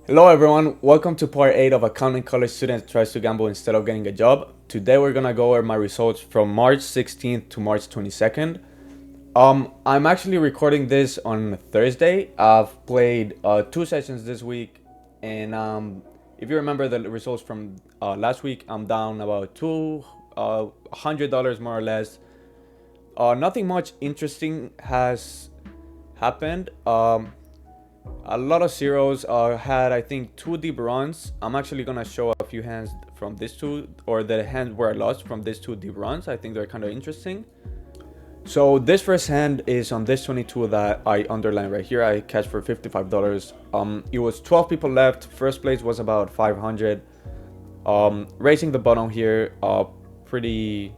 Hello everyone, welcome to part 8 of Accounting College Student Tries to Gamble Instead of Getting a Job. Today we're gonna go over my results from March 16th to March 22nd. I'm actually recording this on Thursday. I've played 2 sessions this week, and if you remember the results from last week, I'm down about $200 more or less. Nothing much interesting has happened. A lot of zeros had, I think, two deep runs. I'm actually gonna show a few hands from these two, or the hands where I lost from these two deep runs. I think they're kind of interesting. So this first hand is on this 22 that I underlined right here. I cashed for $55. It was 12 people left. First place was about 500. Raising the bottom here, pretty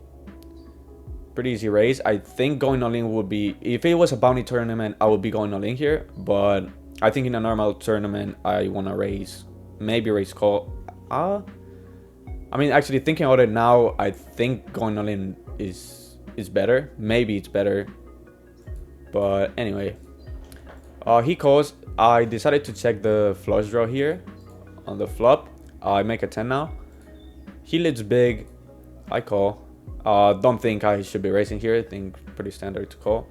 easy raise. I think going all in would be, if it was a bounty tournament, I would be going all in here, but I think in a normal tournament I want to maybe raise call. I mean, actually thinking about it now, I think going all in is better. Maybe it's better, but anyway, he calls. I decided to check the flush draw here on the flop. I make a 10 now. He leads big. I call. Don't think I should be raising here. I think pretty standard to call.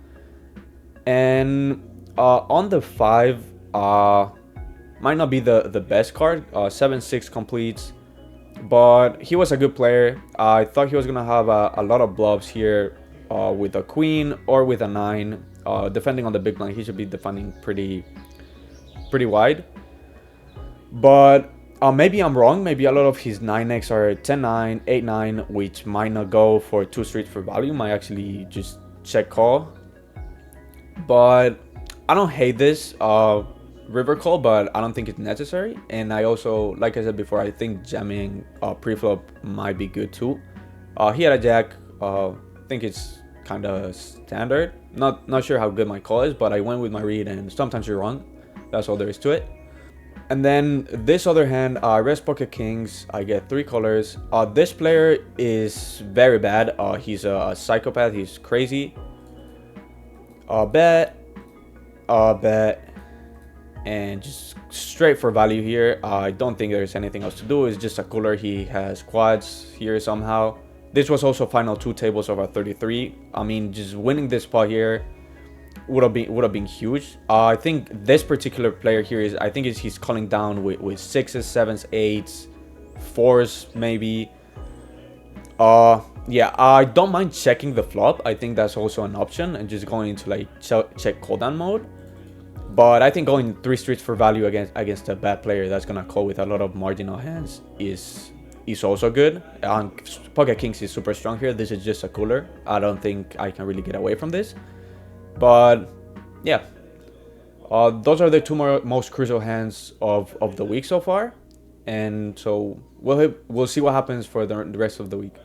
And on the 5, might not be the best card. 7-6 completes, but he was a good player. I thought he was gonna have a lot of blobs here with a queen or with a 9. Defending on the big blind, he should be defending pretty wide. But maybe I'm wrong. Maybe a lot of his 9x are 10-9, 8-9, which might not go for 2 streets for value. Might actually just check call. But I don't hate this river call, but I don't think it's necessary. And I also, like I said before, I think jamming preflop might be good too. He had a jack. Think it's kind of standard. Not sure how good my call is, but I went with my read, and sometimes you're wrong. That's all there is to it. And then this other hand, rest pocket kings. I get 3 colors. This player is very bad. He's a psychopath. He's crazy. Bet, and just straight for value here. I don't think there's anything else to do. It's just a cooler. He has quads here somehow. This was also final 2 tables over 33. I mean, just winning this spot here would have been huge. I think this particular player here is, I think he's calling down with 6s, 7s, 8s, 4s maybe. Yeah, I don't mind checking the flop. I think that's also an option, and just going into like check call down mode. But I think going 3 streets for value against a bad player that's gonna call with a lot of marginal hands is also good. Pocket kings is super strong here. This is just a cooler. I don't think I can really get away from this. But yeah, those are the 2 most crucial hands of the week so far, and so we'll see what happens for the rest of the week.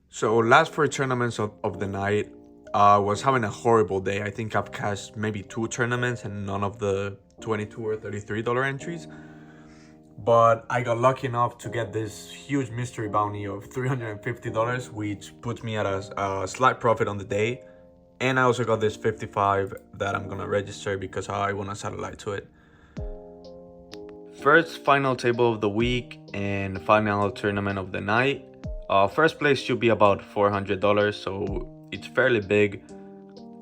So last 4 tournaments of the night, was having a horrible day. I think I've cashed maybe 2 tournaments and none of the $22 or $33 entries. But I got lucky enough to get this huge mystery bounty of $350, which puts me at a slight profit on the day. And I also got this 55 that I'm gonna register because I want to satellite to it. First final table of the week and final tournament of the night. First place should be about $400, so it's fairly big.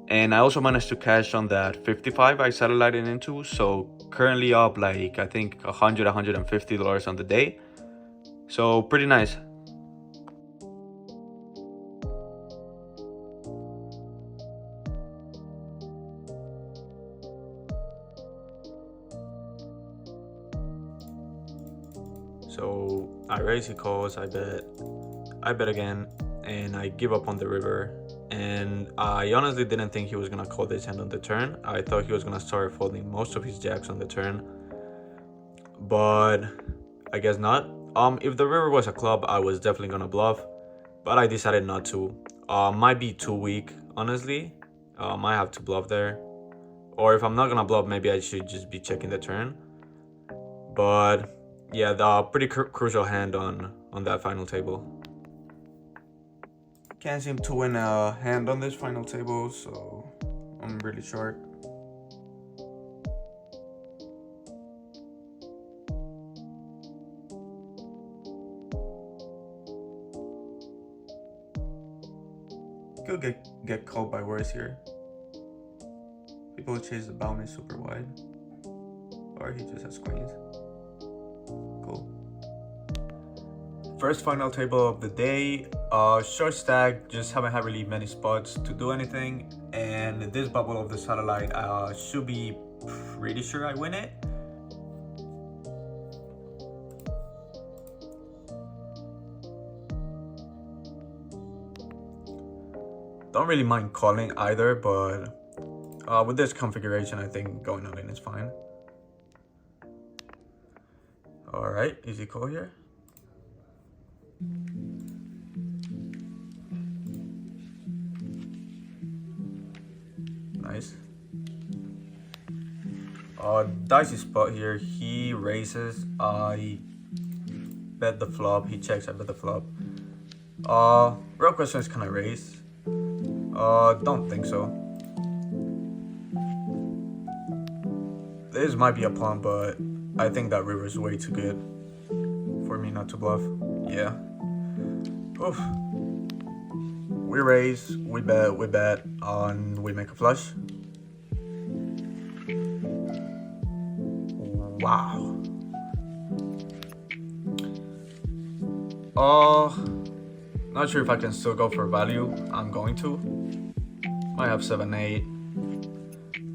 And I also managed to cash on that 55 I satellited into, so currently up like I think $150 on the day. So pretty nice. So I raise, he calls, I bet again, and I give up on the river. And I honestly didn't think he was gonna call this hand on the turn. I thought he was gonna start folding most of his jacks on the turn, but I guess not. If the river was a club, I was definitely gonna bluff, but I decided not to. Might be too weak, honestly. Might have to bluff there, or if I'm not gonna bluff, maybe I should just be checking the turn. But yeah, the pretty crucial hand on that final table. Can't seem to win a hand on this final table, so I'm really short. Could get caught by worse here. People chase the bounty super wide. Or he just has queens. Cool. First final table of the day. Short stack, just haven't had really many spots to do anything. And this bubble of the satellite, should be pretty sure I win it. Don't really mind calling either, but with this configuration, I think going all in is fine. Alright, easy call here. Nice. Dicey spot here. He raises. I bet the flop. He checks. I bet the flop. Real question is, can I raise? Don't think so. This might be a pawn, but I think that river is way too good for me not to bluff. Yeah. Oof. We raise, we bet, and we make a flush. Wow. Not sure if I can still go for value. I'm going to. Might have 7-8,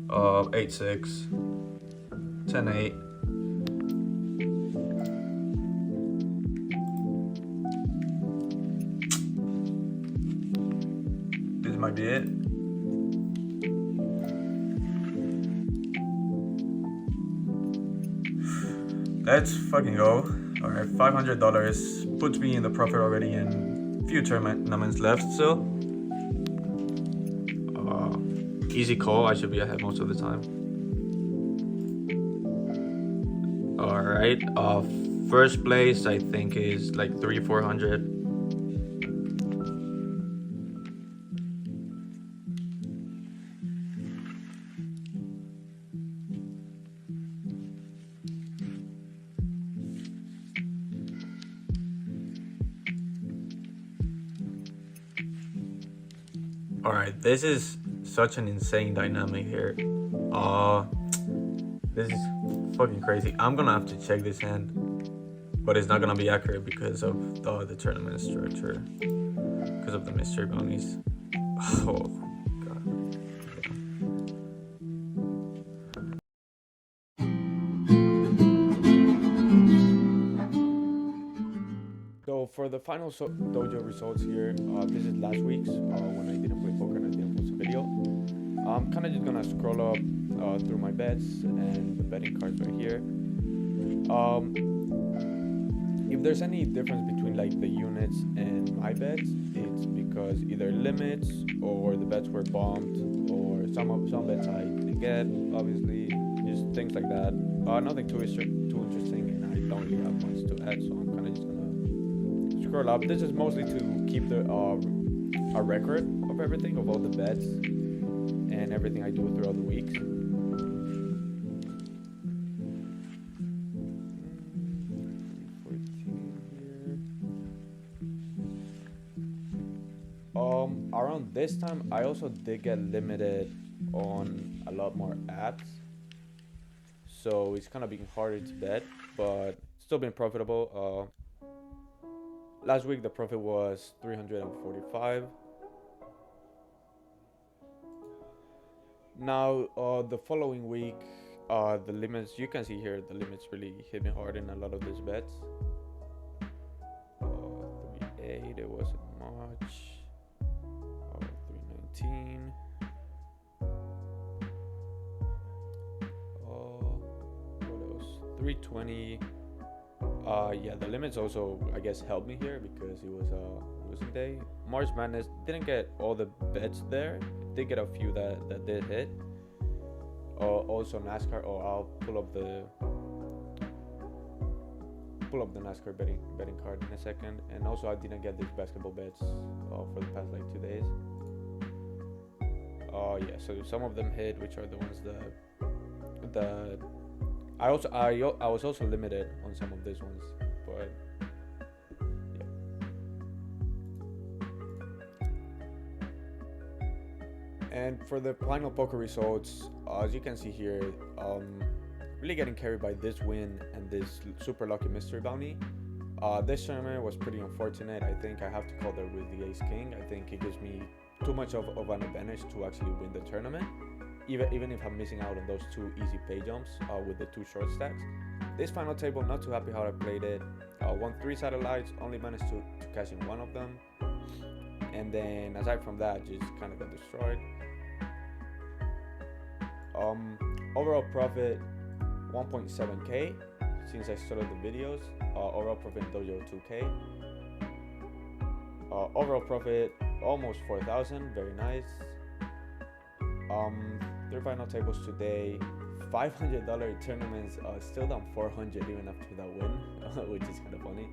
8-6, 10-8. This might be it. Let's fucking go. Alright, $500 puts me in the profit already and few tournaments left still. Easy call, I should be ahead most of the time. Alright, first place I think is like 300-400. Alright, this is such an insane dynamic here. This is fucking crazy. I'm gonna have to check this hand, but it's not gonna be accurate because of the tournament structure, because of the mystery bounties. Oh god. So for the final dojo results here, this is last week's when I didn't play poker and I didn't post a video. I'm kind of just gonna scroll up through my bets and the betting cards right here. If there's any difference between like the units and my bets, it's because either limits or the bets were bombed, or some bets I didn't get, obviously, just things like that. Nothing too interesting, and I don't really have much to add, so I'm kind of just gonna scroll up. This is mostly to keep the a record of everything, of all the bets and everything I do throughout the weeks. Around this time, I also did get limited on a lot more apps, so it's kind of being harder to bet, but still been profitable. Last week the profit was 345. Now the following week, the limits, you can see here, the limits really hit me hard in a lot of these bets. 3.8, it wasn't much. 3.19. What else? 3.20. Yeah, the limits also, I guess, helped me here because it was a losing day. March Madness didn't get all the bets there. Did get a few that did hit. Also NASCAR. I'll pull up the pull up the NASCAR betting card in a second. And also, I didn't get these basketball bets for the past like 2 days. Yeah, so some of them hit, which are the ones that I was also limited on some of these ones, but yeah. And for the final poker results, as you can see here, really getting carried by this win and this super lucky mystery bounty. This tournament was pretty unfortunate. I think I have to call there with the ace king. I think it gives me too much of an advantage to actually win the tournament, even if I'm missing out on those 2 easy pay jumps with the 2 short stacks. This final table, not too happy how I played it. Won 3 satellites, only managed to cash in 1 of them, and then aside from that, just kind of got destroyed. Overall profit 1.7k since I started the videos. Overall profit in Dojo 2k. Overall profit almost 4,000, very nice. 3 final tables today. $500 tournaments, still down 400 even after that win, which is kind of funny.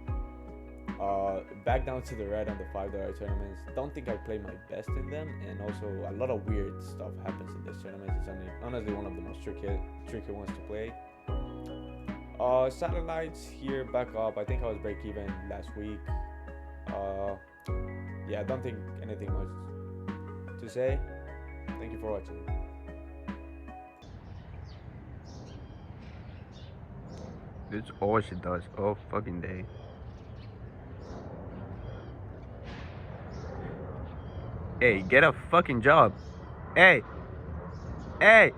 Back down to the red on the $5 tournaments. Don't think I played my best in them, and also a lot of weird stuff happens in this tournament. It's honestly one of the most tricky ones to play. Satellites here back up. I think I was break even last week. Yeah, I don't think anything much to say. Thank you for watching. That's all she does all fucking day. Hey, get a fucking job. Hey! Hey!